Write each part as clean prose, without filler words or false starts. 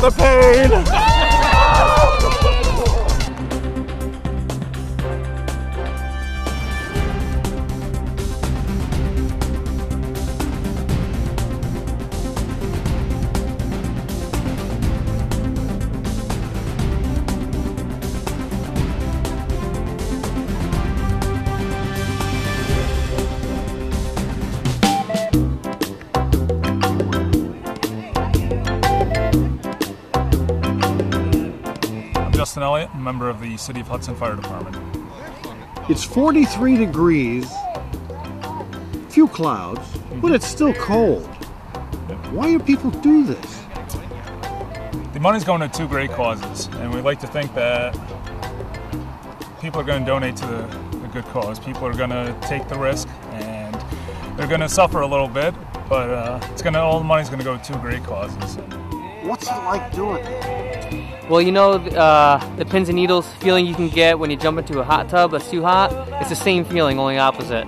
The pain! Justin Elliott, a member of the City of Hudson Fire Department. It's 43 degrees, few clouds, but it's still cold. Why do people do this? The money's going to two great causes, and we like to think that people are going to donate to the good cause. People are going to take the risk, and they're going to suffer a little bit, but all the money's going to go to two great causes. What's it like doing it? Well, you know, the pins and needles feeling you can get when you jump into a hot tub that's too hot, it's the same feeling, only opposite.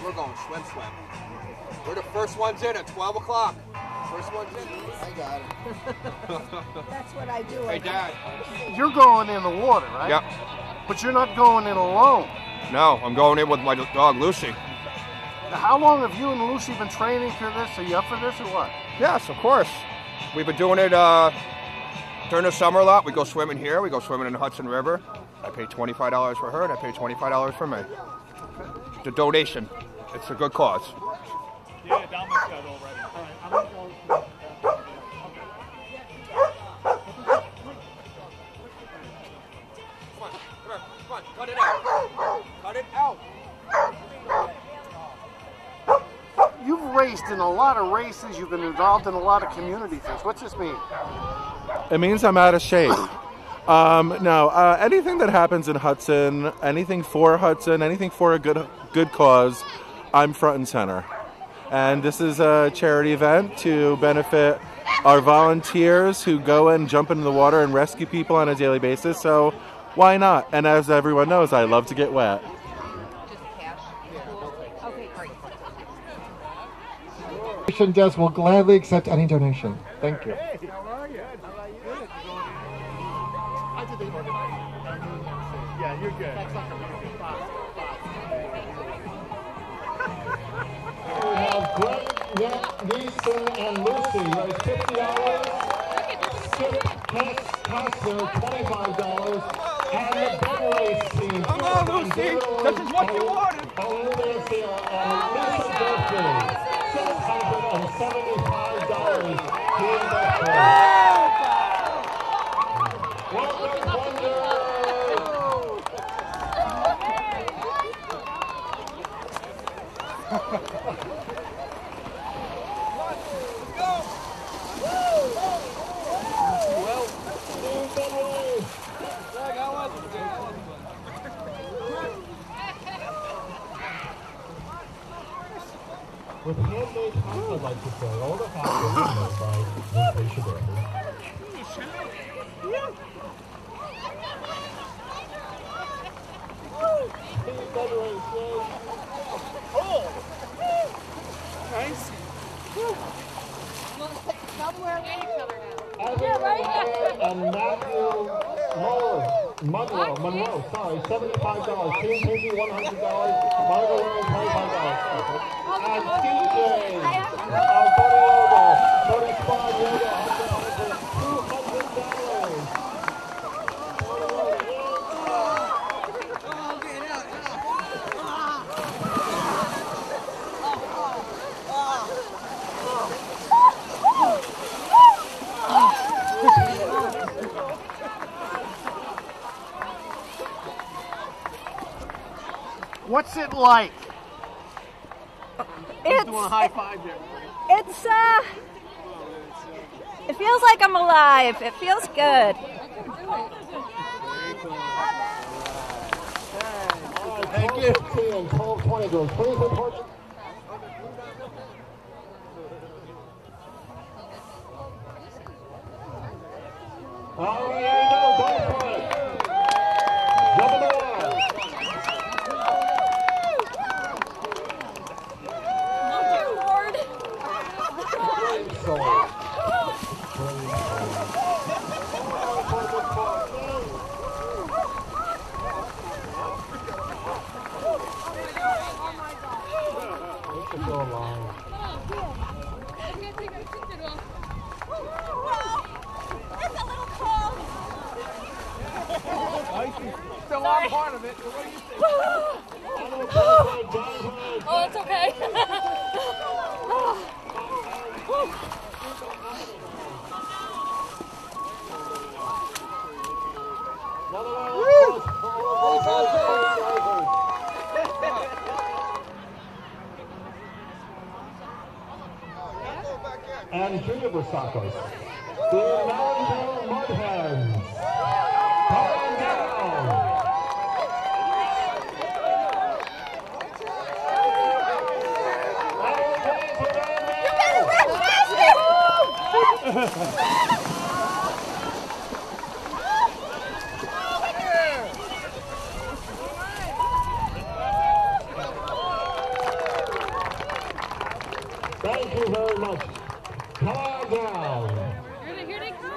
We're going swim. We're the first ones in at 12 o'clock. First ones in. I got it. That's what I do. Hey, Dad. You're going in the water, right? Yep. But you're not going in alone. No, I'm going in with my dog, Lucy. Now, how long have you and Lucy been training for this? Are you up for this or what? Yes, of course. We've been doing it during the summer a lot. We go swimming here. We go swimming in the Hudson River. I pay $25 for her, and I pay $25 for me. The donation. It's a good cause. Yeah, Dominic's got it already. All right, I'm going to go. Come on, cut it out. Cut it out. You've raced in a lot of races. You've been involved in a lot of community things. What's this mean? It means I'm out of shape. No, anything that happens in Hudson, anything for Hudson, anything for a good cause, I'm front and center. And this is a charity event to benefit our volunteers who go and jump into the water and rescue people on a daily basis. So why not? And as everyone knows, I love to get wet. Desk will gladly accept any donation. Thank you. Hey, how are you? How are you? Good. I did the organizing. Yeah, you're good. That's not going to be We have Greg, Neeson, and Lucy. There's $50. Skip Pastor, $25. And the big race team. Come on, Lucy. This is what you wanted. Lisa Berkeley. $675 to investors. With handmade hats, I'd like to say, all the hats are made by Nation Berkeley. Nice. Somewhere in each other now. And Matthew Monroe, sorry, $75. Team Pinky, $100. Margo Rose, $25. And DJ, Cody Squad Yoga, $200. What's it like? It's Doing a high five there. it's it feels like I'm alive. It feels good. Thank you. 12, 20 girls. Please report. All right, here we go. Go for it. Jump in the water. Still on part of it. What do you think? Oh, it's okay. And Junior Brasacos. The Mountain Mudhens. Calling down. Thank you very much. Calm down. Here they come.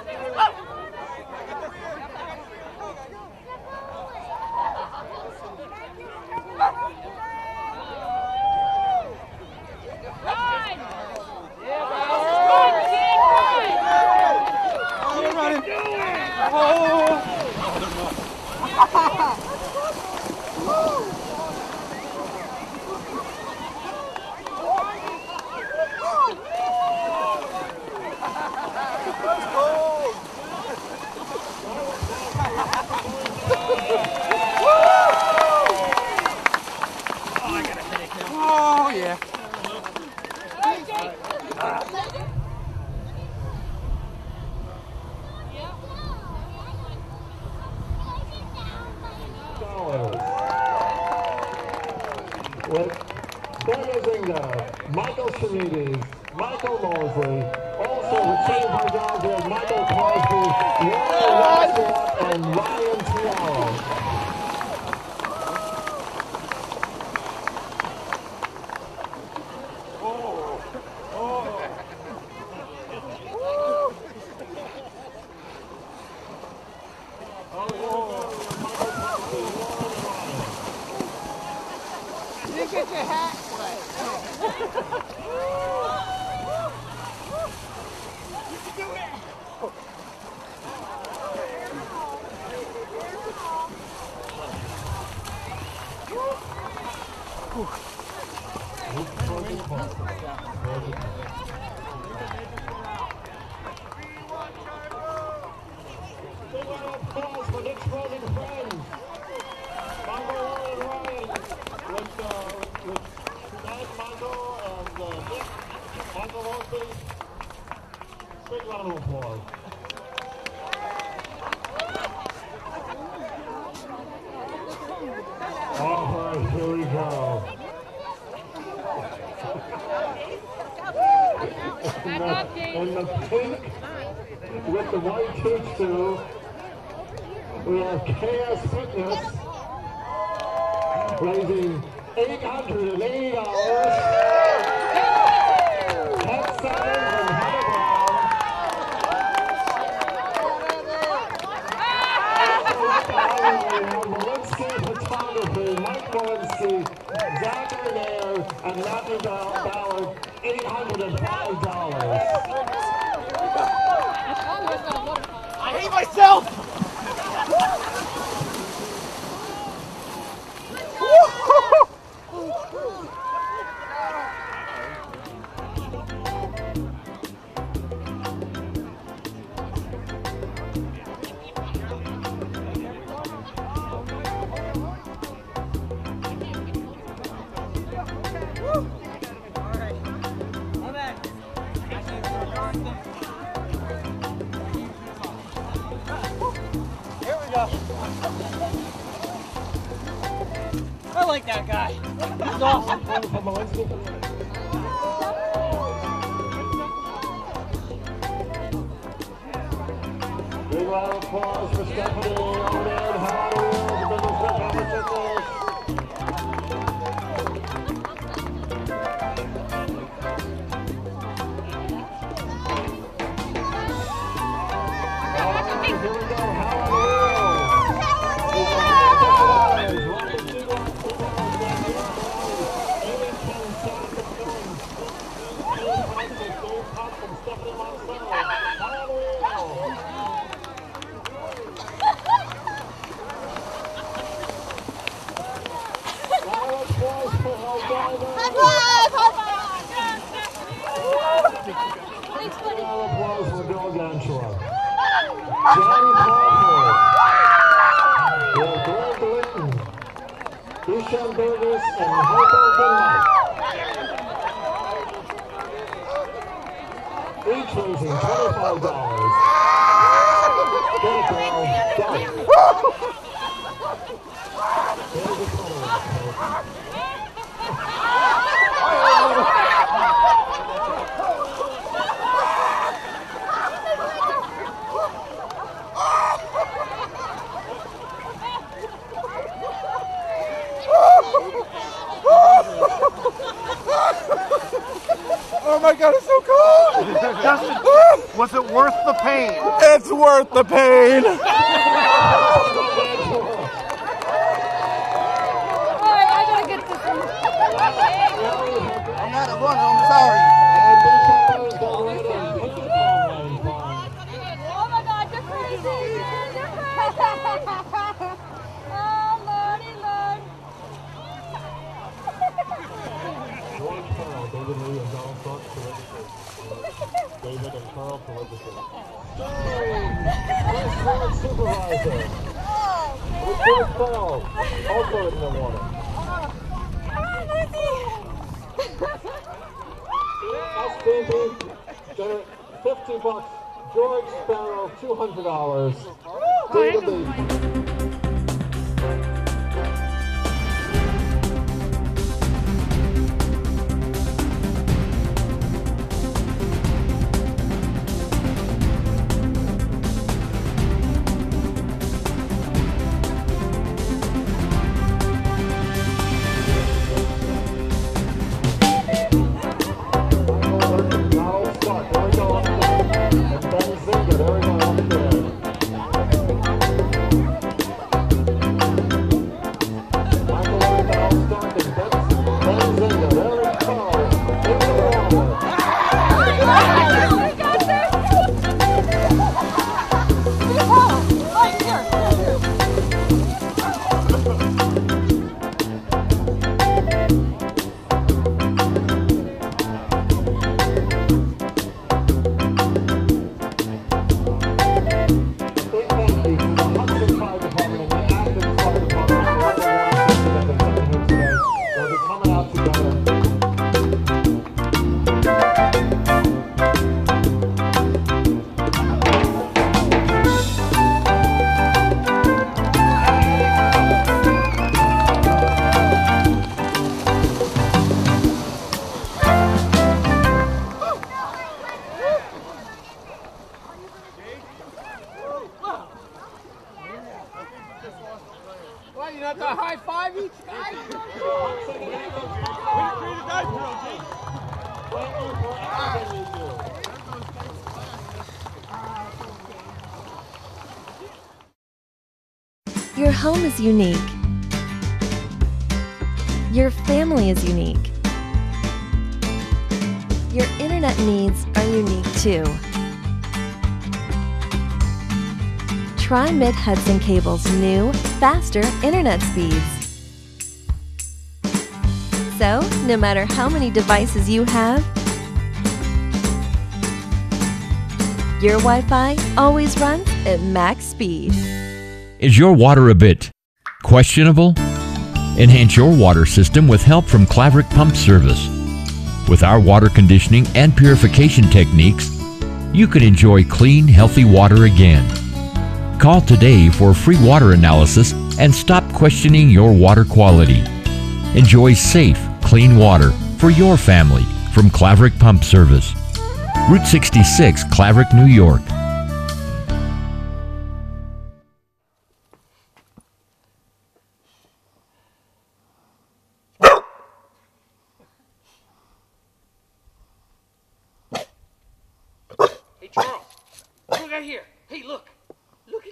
Oh, yeah. With Daniel Zinga, Michael Shanides, Michael Mosley, also with $75 we have Michael Crosby, Ryan Rosswell, and Ryan Tiaro. You get your hat wet. Applause for Nick's Frozen Friends. Michael and Ryan with Suzanne, Michael, and Nick, Michael Mosley. Big round of applause. All right, here we go. In the pink with the white tutu, we have KS Fitness raising $880. Pet Science and Heather Brown. We have Malinsky Photography, Mike Malinsky, Zachary Nair, and Matthew Ballard, $805. I hate myself! like that guy. He's awesome. Big round of applause for Stephanie over there at Harlem. The biggest competition. Applause for Bill Ganshaw. Johnny Crawford. Greg Linton. Ishan Burgess and Hoboken Mike. Each raising $25. Get it, girl. Get it. There's the color. Oh my God, it's so cold! Justin, was it worth the pain? It's worth the pain! Alright, I gotta get this one. I'm not a runner, I'm sorry. Oh my God, you're crazy! You're crazy! Oh, Lordy, Lord. David Lee and Donald Trump to register. David and Carl to register. First Ford Supervisor. Richard Carl, also in the water. SBB, $50. George Sparrow, $200. David Lee. Why, you not to high five each guy? Your home is unique. Your family is unique. Your internet needs are unique too. Try Mid-Hudson Cable's new, faster internet speeds. So, no matter how many devices you have, your Wi-Fi always runs at max speed. Is your water a bit questionable? Enhance your water system with help from Claverick Pump Service. With our water conditioning and purification techniques, you can enjoy clean, healthy water again. Call today for a free water analysis and stop questioning your water quality. Enjoy safe, clean water for your family from Claverick Pump Service. Route 66, Claverick, New York. Hey, Charles, look out here. Hey, look. Looky.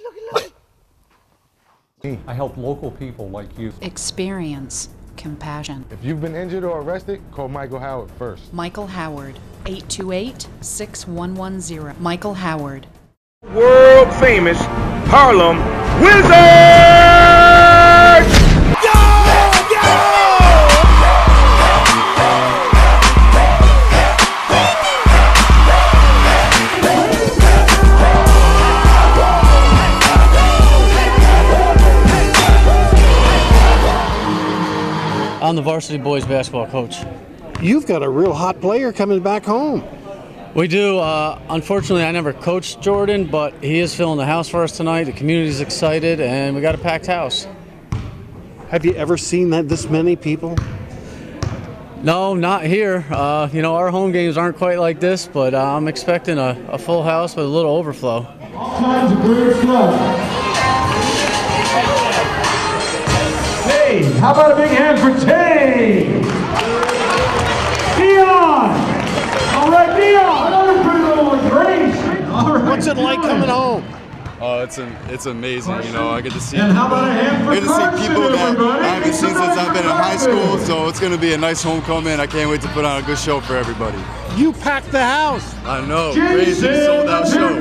I help local people like you. Experience compassion. If you've been injured or arrested, call Michael Howard first. Michael Howard, 828-6110. Michael Howard. World famous Harlem Wizards! I'm the varsity boys basketball coach. You've got a real hot player coming back home. We do. Unfortunately, I never coached Jordan, but he is filling the house for us tonight. The community's excited, and we got a packed house. Have you ever seen this many people? No, not here. You know, our home games aren't quite like this, but I'm expecting a full house with a little overflow. All kinds of great stuff. Hey, how about a big hand for Tay? Dion! All right, Dion! Another pretty little Grace. All right. What's it like coming home? Oh, it's amazing. You know, I get to see And how about a hand for people that I haven't seen since I've been in high school. So it's going to be a nice homecoming. I can't wait to put on a good show for everybody. You packed the house. I know, crazy sold out show.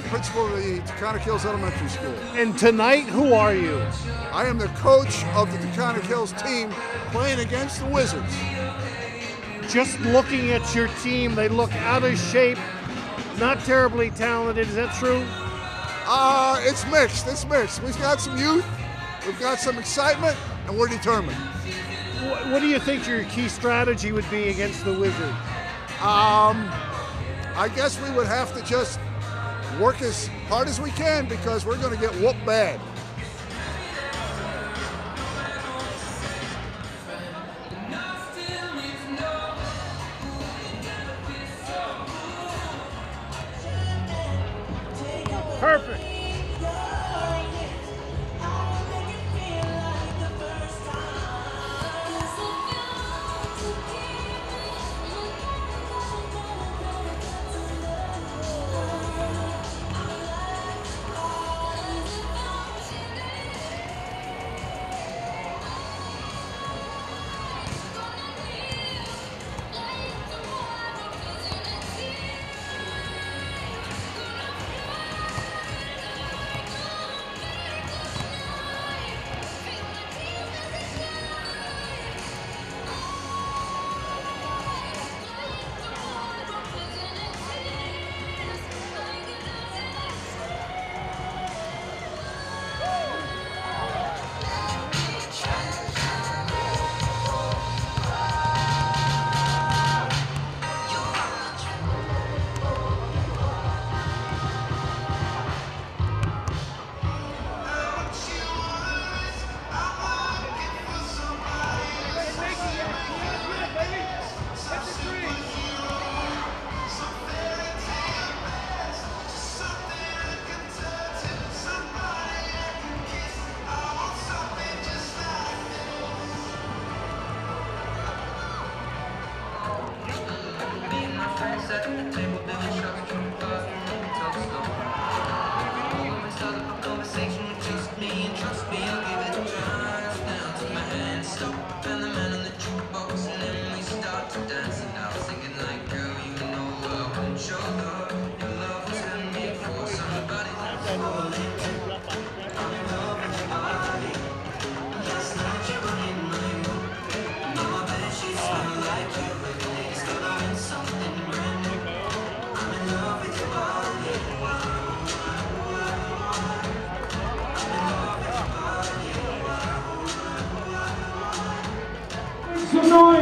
Principal of the Taconic Hills Elementary School. And tonight, who are you? I am the coach of the Taconic Hills team playing against the Wizards. Just looking at your team, they look out of shape, not terribly talented. Is that true? It's mixed. It's mixed. We've got some youth, we've got some excitement, and we're determined. What do you think your key strategy would be against the Wizards? I guess we would have to just work as hard as we can because we're going to get whooped bad. Perfect.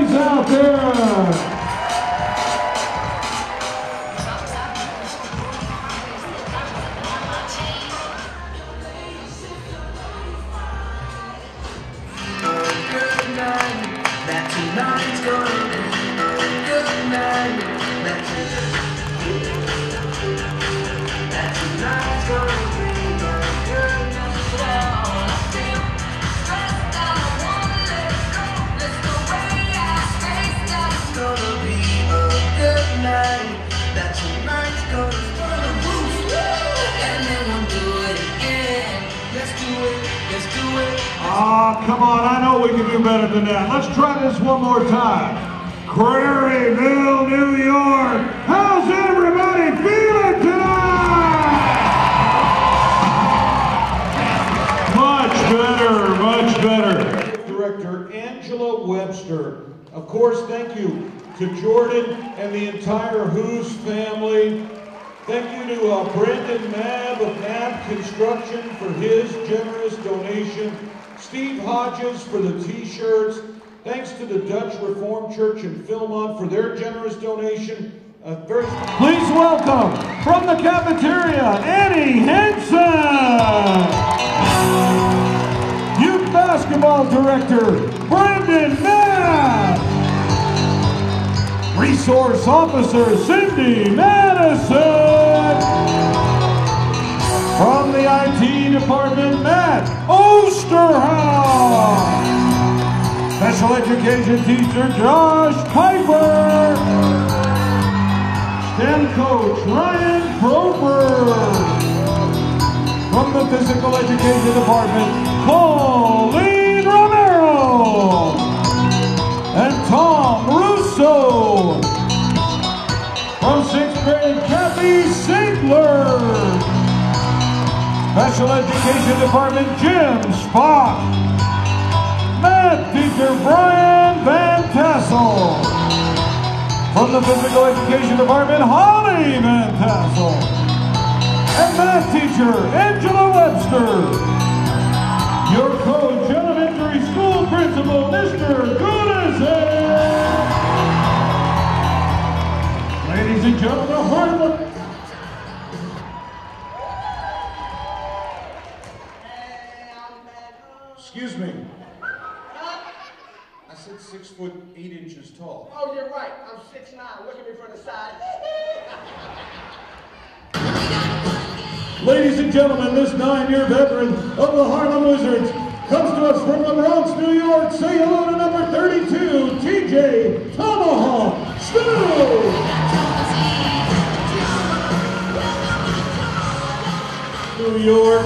boys out there. Come on, I know we can do better than that. Let's try this one more time. Prairieville, New York. How's everybody feeling tonight? Much better, much better. Director Angela Webster. Of course, thank you to Jordan and the entire Hoose family. Thank you to Brandon Mabb of Mabb Construction for his generous donation. Steve Hodges for the t-shirts. Thanks to the Dutch Reformed Church in Philmont for their generous donation. Please welcome from the cafeteria, Annie Henson. Youth Basketball Director, Brandon Mabb. Resource Officer, Cindy Madison. From the IT Department, Matt Osterhouse. Special Education Teacher, Josh Piper. STEM Coach, Ryan Proper. From the Physical Education Department, Pauline Romero. And Tom Russo. From 6th grade, Kathy Sigler. Special Education Department, Jim Spock. Math teacher, Brian Van Tassel. From the Physical Education Department, Holly Van Tassel. And math teacher, Angela Webster. Your coach, elementary school principal, Mr. Goodison. Ladies and gentlemen, Harlem. Excuse me. I said 6'8" tall. Oh, you're right. I'm 6'9". Look at me from the side. Ladies and gentlemen, this 9-year veteran of the Harlem Wizards comes to us from the Bronx, New York. Say hello to number 32, TJ Tomahawk Stu. New York.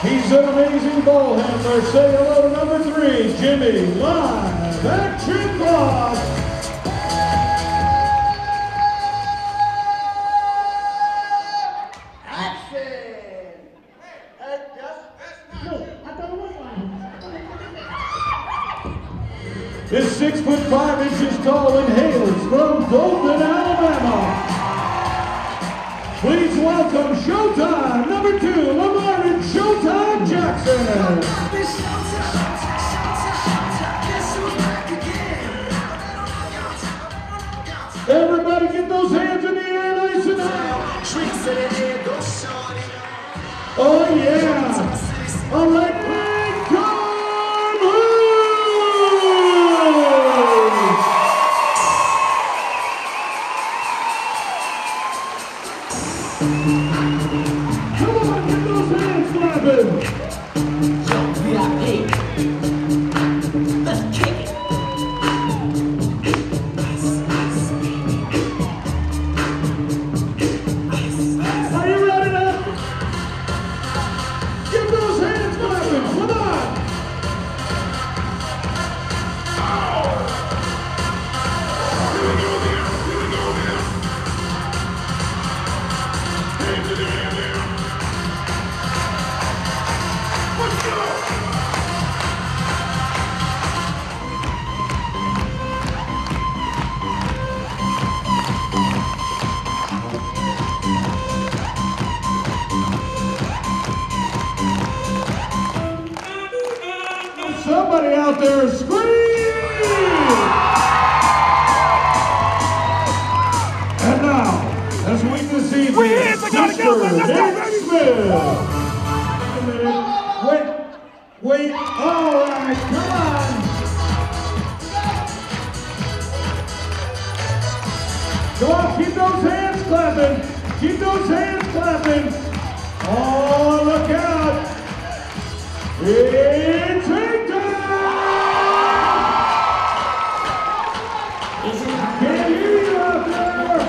He's an amazing ball handler. Say hello to number 3, Jimmy Live Action Block. This 6'5" tall and hails from Dothan, Alabama. Please welcome Showtime number 2, Lamar Showtime Jackson. Everybody get those hands in the air nice and high. Oh yeah. All right, big time Come on, get those hands clapping. Let's kick it. Are you ready now? Get those hands clapping. Come on. Here we go there. Hands in the air there. Let's go. Somebody out there scream! David Nick Smith. Wait, all right, come on. Go on, keep those hands clapping. Keep those hands clapping. Oh, look out. It's takedown! Can't hear you out there.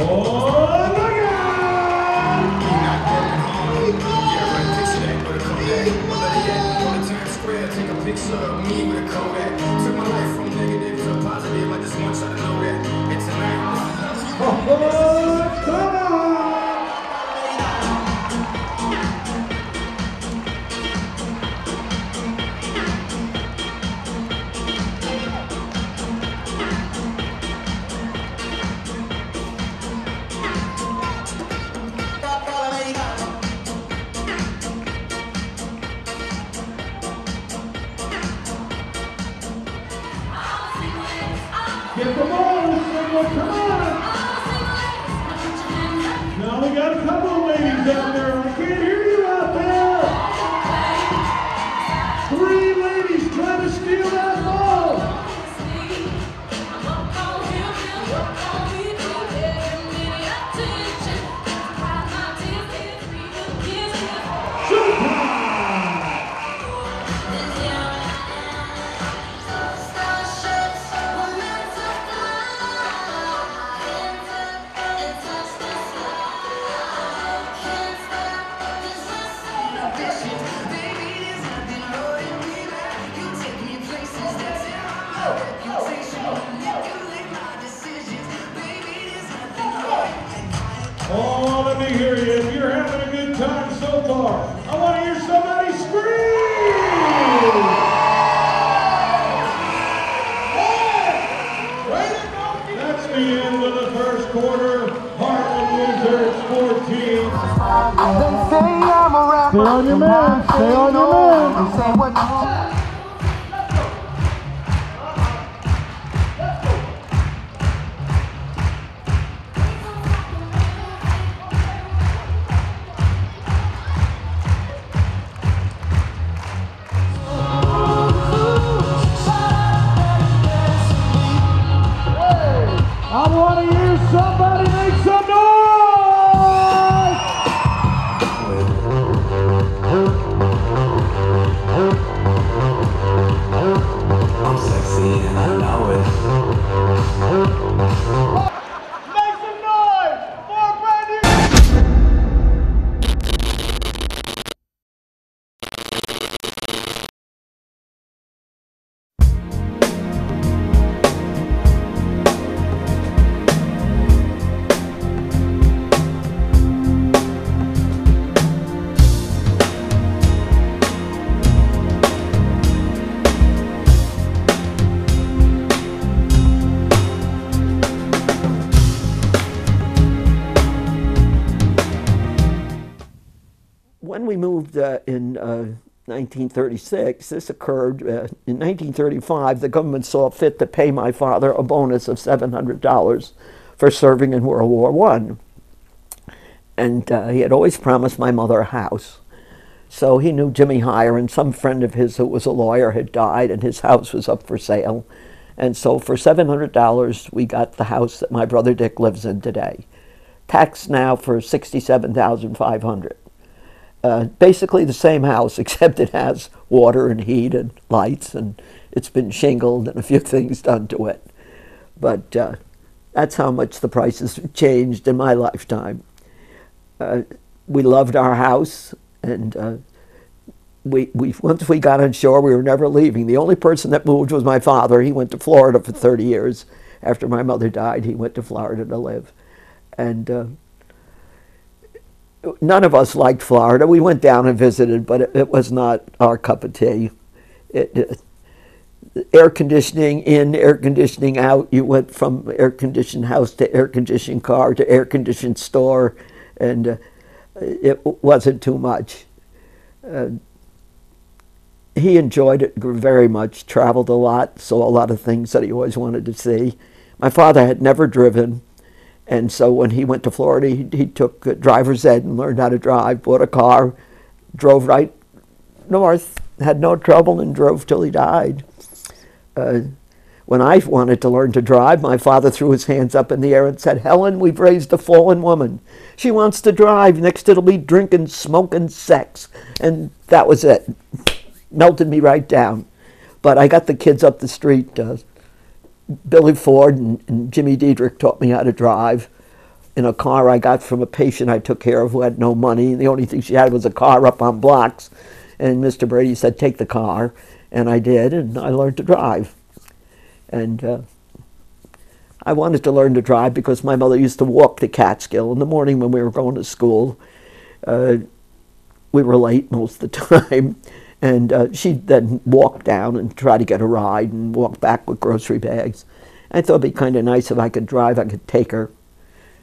Oh, look out! Picture of me with a Kodak. Took my life from negative to positive. I just want y'all to know that. And tonight, oh, come on! Get the ball, Signal, come on! Now we got a couple of ladies out there. I can't hear you out there! 3 ladies trying to steal that ball! Oh, let me hear you. If you're having a good time so far, I want to hear somebody scream! That's the end of the first quarter. Harlem Wizards 14. They say I'm a rapper. Stay on your man. Stay on your man. They say what I want to hear somebody make some noise! I'm sexy and I know it. Make some noise for a brand When we moved in 1936, this occurred in 1935. The government saw fit to pay my father a bonus of $700 for serving in World War I. And he had always promised my mother a house. So he knew Jimmy Heyer, and some friend of his who was a lawyer had died, and his house was up for sale. And so for $700, we got the house that my brother Dick lives in today. Taxed now for $67,500. Basically the same house, except it has water and heat and lights, and it's been shingled and a few things done to it. But that's how much the prices have changed in my lifetime. We loved our house, and once we got on shore, we were never leaving. The only person that moved was my father. He went to Florida for 30 years. After my mother died, he went to Florida to live. And none of us liked Florida. We went down and visited, but it was not our cup of tea. air conditioning in, air conditioning out. You went from air-conditioned house to air-conditioned car to air-conditioned store, and it wasn't too much. He enjoyed it very much, traveled a lot, saw a lot of things that he always wanted to see. My father had never driven, and so when he went to Florida, he took driver's ed and learned how to drive, bought a car, drove right north, had no trouble, and drove till he died. When I wanted to learn to drive, my father threw his hands up in the air and said, "Helen, we've raised a fallen woman. She wants to drive. Next it'll be drinking, smoking, sex." And that was it. Melted me right down. But I got the kids up the street. Billy Ford and Jimmy Diedrich taught me how to drive in a car I got from a patient I took care of who had no money. The only thing she had was a car up on blocks. And Mr. Brady said, "Take the car." And I did, and I learned to drive. And I wanted to learn to drive because my mother used to walk to Catskill in the morning when we were going to school. We were late most of the time. And she'd then walk down and try to get a ride and walk back with grocery bags. I thought it'd be kind of nice if I could drive, I could take her.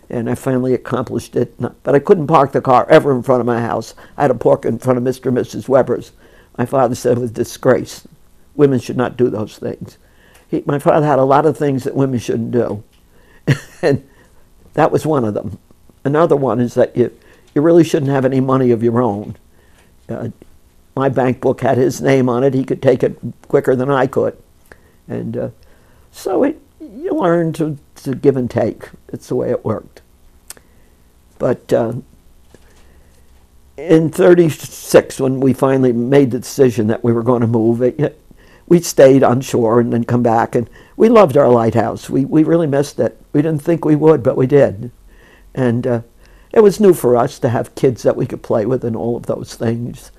And I finally accomplished it. But I couldn't park the car ever in front of my house. I had to park in front of Mr. and Mrs. Weber's. My father said it was a disgrace. Women should not do those things. My father had a lot of things that women shouldn't do. And that was one of them. Another one is that you really shouldn't have any money of your own. My bank book had his name on it. He could take it quicker than I could. And so you learn to give and take. It's the way it worked. But in '36, when we finally made the decision that we were going to move, we stayed on shore and then come back. And we loved our lighthouse. We really missed it. We didn't think we would, but we did. And it was new for us to have kids that we could play with and all of those things.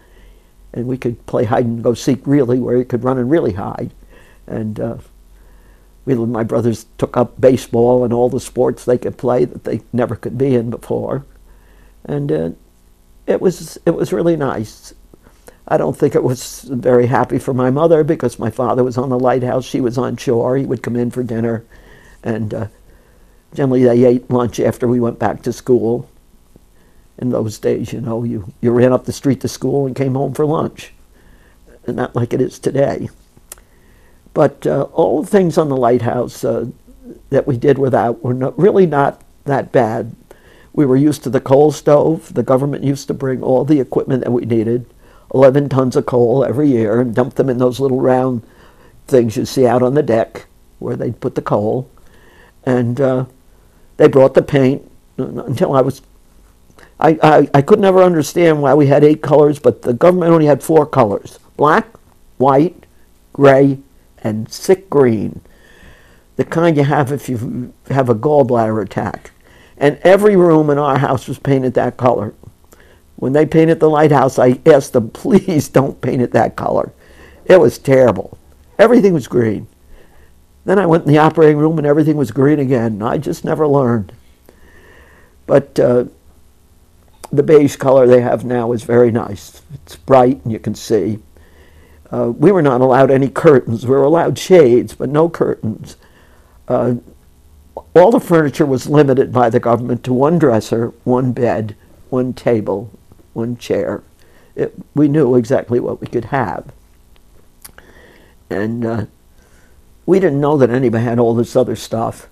And we could play hide and go seek really, where you could run and really hide. And my brothers took up baseball and all the sports they could play that they never could be in before. And it was really nice. I don't think it was very happy for my mother because my father was on the lighthouse, she was on shore. He would come in for dinner, and generally they ate lunch after we went back to school. In those days, you know, you ran up the street to school and came home for lunch, and not like it is today. But all the things on the lighthouse that we did without were really not that bad. We were used to the coal stove. The government used to bring all the equipment that we needed, 11 tons of coal every year, and dump them in those little round things you see out on the deck where they'd put the coal. And they brought the paint until I could never understand why we had 8 colors, but the government only had 4 colors: black, white, gray, and sick green. The kind you have if you have a gallbladder attack. And every room in our house was painted that color. When they painted the lighthouse, I asked them, please don't paint it that color. It was terrible. Everything was green. Then I went in the operating room and everything was green again. I just never learned. But the beige color they have now is very nice. It's bright and you can see. We were not allowed any curtains. We were allowed shades, but no curtains. All the furniture was limited by the government to 1 dresser, 1 bed, 1 table, 1 chair. We knew exactly what we could have. And we didn't know that anybody had all this other stuff.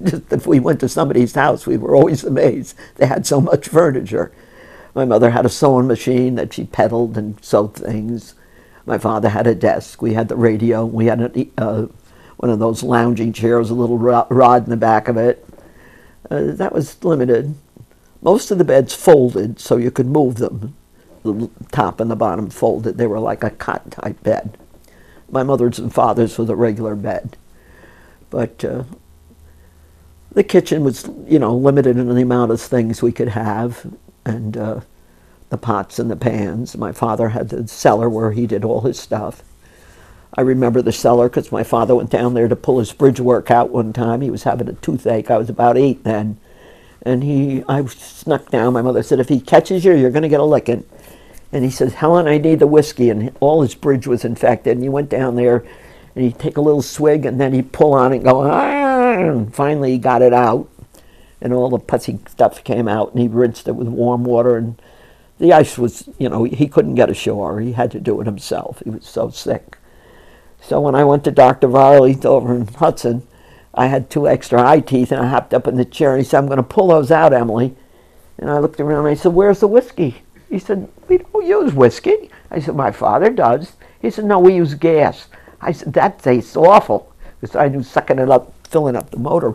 Just if we went to somebody's house, we were always amazed. They had so much furniture. My mother had a sewing machine that she peddled and sewed things. My father had a desk. We had the radio. We had one of those lounging chairs, a little rod in the back of it. That was limited. Most of the beds folded so you could move them. The top and the bottom folded. They were like a cot-type bed. My mother's and father's was a regular bed. But the kitchen was, you know, limited in the amount of things we could have, and the pots and the pans. My father had the cellar where he did all his stuff. I remember the cellar because my father went down there to pull his bridge work out one time. He was having a toothache. I was about 8 then. And I snuck down. My mother said, if he catches you, you're going to get a licking. And he says, Helen, I need the whiskey. And all his bridge was infected. And he went down there and he'd take a little swig, and then he'd pull on it and go, ah, and finally he got it out, and all the pussy stuff came out, and he rinsed it with warm water, and the ice was, you know, he couldn't get ashore. He had to do it himself. He was so sick. So when I went to Dr. Varley over in Hudson, I had 2 extra eye teeth, and I hopped up in the chair, and he said, I'm going to pull those out, Emily. And I looked around, and I said, where's the whiskey? He said, we don't use whiskey. I said, my father does. He said, no, we use gas. I said, that tastes awful, because I knew sucking it up, filling up the motor.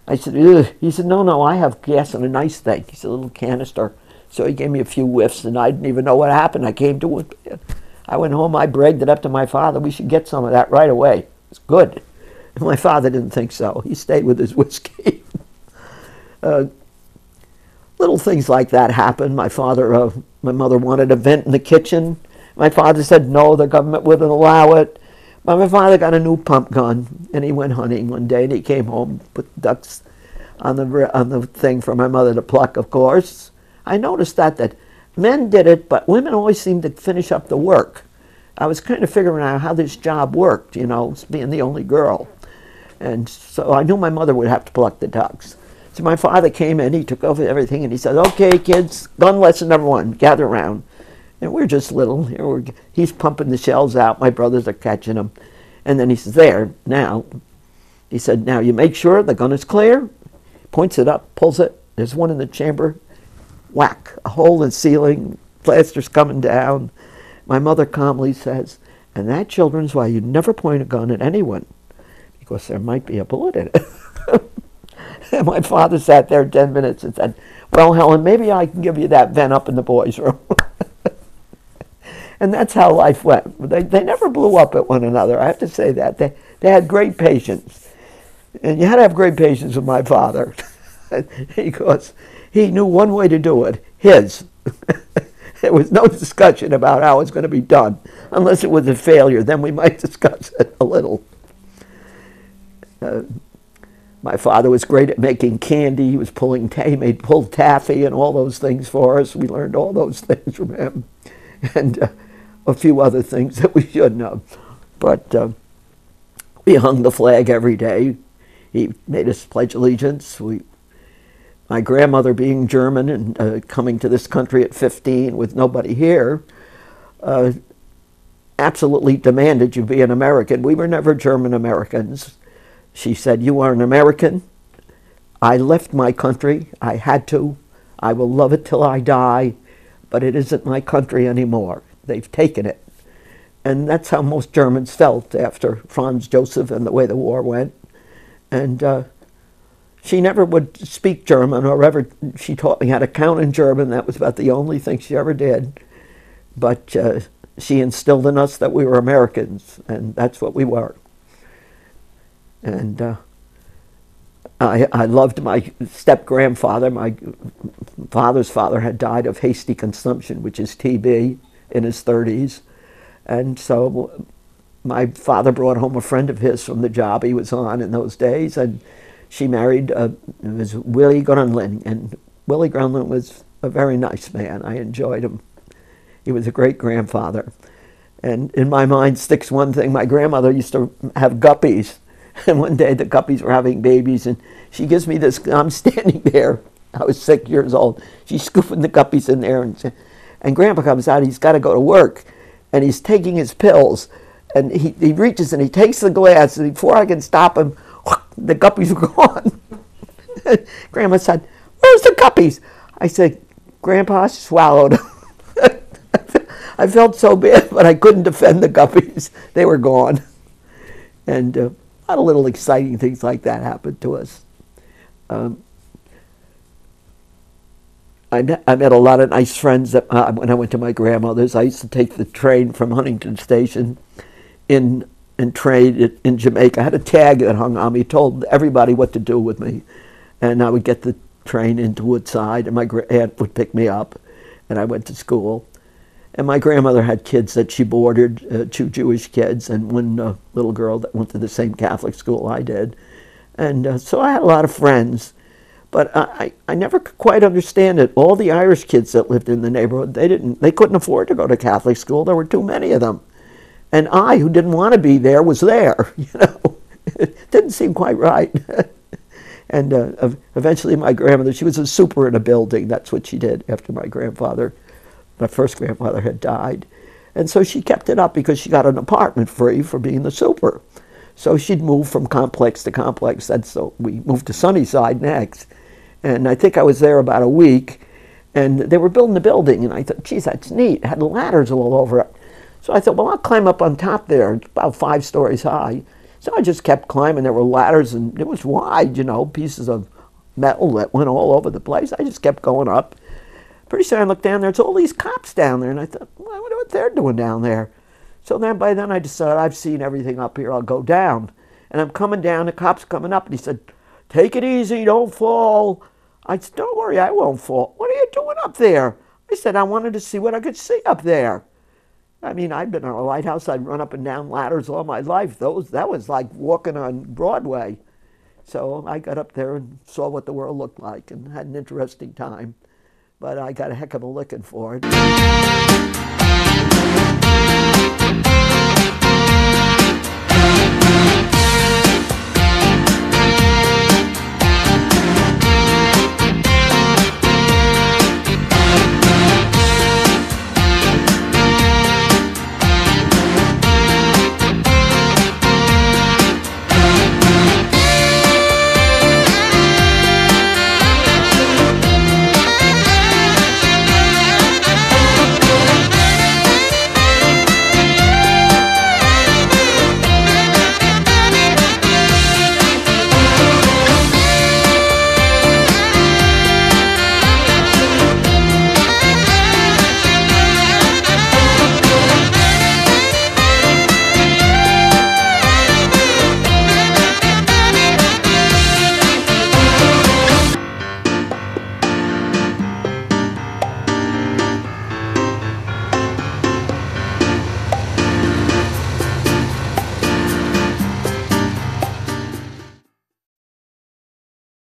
I said, ugh. He said, no, I have gas in a nice thing. He said, a little canister. So he gave me a few whiffs, and I didn't even know what happened. I went home, I bragged it up to my father. We should get some of that right away. It's good. And my father didn't think so. He stayed with his whiskey. Little things like that happened. My mother wanted a vent in the kitchen. My father said no, the government wouldn't allow it. But my father got a new pump gun, and he went hunting one day, and he came home, put ducks on the thing for my mother to pluck, of course. I noticed that men did it, but women always seemed to finish up the work. I was kind of figuring out how this job worked, you know, being the only girl. And so I knew my mother would have to pluck the ducks. So my father came in, he took over everything, and he said, okay, kids, gun lesson number 1, gather around. And we're just little. He's pumping the shells out. My brothers are catching them. And then he says, there, now. He said, now you make sure the gun is clear. Points it up, pulls it. There's one in the chamber. Whack, a hole in the ceiling, plaster's coming down. My mother calmly says, and that, children's why you never point a gun at anyone, because there might be a bullet in it. And my father sat there 10 minutes and said, well, Helen, maybe I can give you that vent up in the boys' room. And that's how life went. They never blew up at one another. I have to say that. They had great patience. And you had to have great patience with my father, because he knew one way to do it, his. There was no discussion about how it's going to be done, unless it was a failure. Then we might discuss it a little. My father was great at making candy. He was pulled taffy and all those things for us. We learned all those things from him, and a few other things that we shouldn't have. But we hung the flag every day. He made us pledge allegiance. My grandmother, being German and coming to this country at 15 with nobody here, absolutely demanded you be an American. We were never German Americans. She said, you are an American. I left my country. I had to. I will love it till I die, but it isn't my country anymore. They've taken it. And that's how most Germans felt after Franz Joseph and the way the war went. And she never would speak German, or ever. She taught me how to count in German. That was about the only thing she ever did. But she instilled in us that we were Americans, and that's what we were. And I loved my step-grandfather. My father's father had died of hasty consumption, which is TB, in his 30s. And so my father brought home a friend of his from the job he was on in those days, and she married was Willie Grunlin. And Willie Grunlin was a very nice man. I enjoyed him. He was a great grandfather. And in my mind sticks one thing. My grandmother used to have guppies. And one day the guppies were having babies, and she gives me this, I'm standing there, I was 6 years old, she's scooping the guppies in there, and Grandpa comes out, he's got to go to work, and he's taking his pills, and he reaches and he takes the glass, and before I can stop him, the guppies are gone. Grandma said, where's the guppies? I said, Grandpa swallowed them. I felt so bad, but I couldn't defend the guppies. They were gone. And a lot of little exciting things like that happened to us. I met a lot of nice friends that, when I went to my grandmother's. I used to take the train from Huntington Station and trade in Jamaica. I had a tag that hung on me, told everybody what to do with me. And I would get the train into Woodside, and my aunt would pick me up, and I went to school. And my grandmother had kids that she boarded, 2 Jewish kids, and one little girl that went to the same Catholic school I did. And so I had a lot of friends. But I never could quite understand it. All the Irish kids that lived in the neighborhood, they couldn't afford to go to Catholic school. There were too many of them. And I, who didn't want to be there, was there. You know, it didn't seem quite right. And eventually my grandmother, she was a super in a building. That's what she did after my first grandfather had died. And so she kept it up because she got an apartment free for being the super. So she'd move from complex to complex. So we moved to Sunnyside next. And I think I was there about a week. And they were building the building. And I thought, geez, that's neat. It had ladders all over it. So I thought, well, I'll climb up on top there. It's about 5 stories high. So I just kept climbing. There were ladders, and it was wide, you know, pieces of metal that went all over the place. I just kept going up. Pretty soon I looked down there. It's all these cops down there. And I thought, well, I wonder what they're doing down there. So then by then I decided, I've seen everything up here. I'll go down. And I'm coming down. The cop's coming up. And he said, take it easy. Don't fall. I said, don't worry. I won't fall. What are you doing up there? I said, I wanted to see what I could see up there. I mean, I'd been on a lighthouse. I'd run up and down ladders all my life. That was like walking on Broadway. So I got up there and saw what the world looked like and had an interesting time. But I got a heck of a licking for it.